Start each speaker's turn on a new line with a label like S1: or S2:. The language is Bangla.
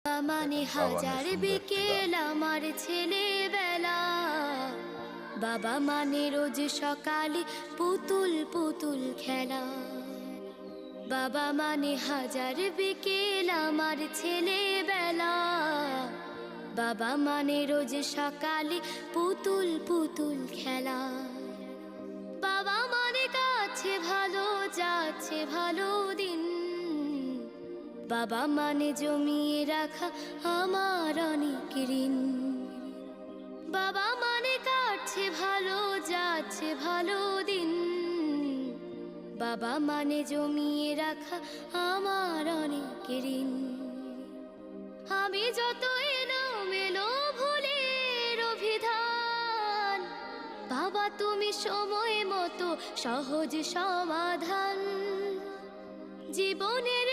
S1: মানে হাজার বিকেল আমার ছেলেবেলা, বাবা মানে রোজ সকালে পুতুল পুতুল খেলা। বাবা মানে হাজার বিকেল আমার ছেলেবেলা, বাবা মানে রোজ সকালে পুতুল পুতুল খেলা। বাবা মানে কাছে ভালো যাচ্ছে ভালো দিন, বাবা মানে জমিয়ে রাখা আমার অনেক ঋণ। বাবা মানে কাটছে ভালো যাচ্ছে ভালো দিন, বাবা মানে জমিয়ে রাখা আমার অনেক ঋণ। আমি যত এলোমেলো ভুলের অভিধান, বাবা তুমি সময় মতো সহজ সমাধান। জীবনের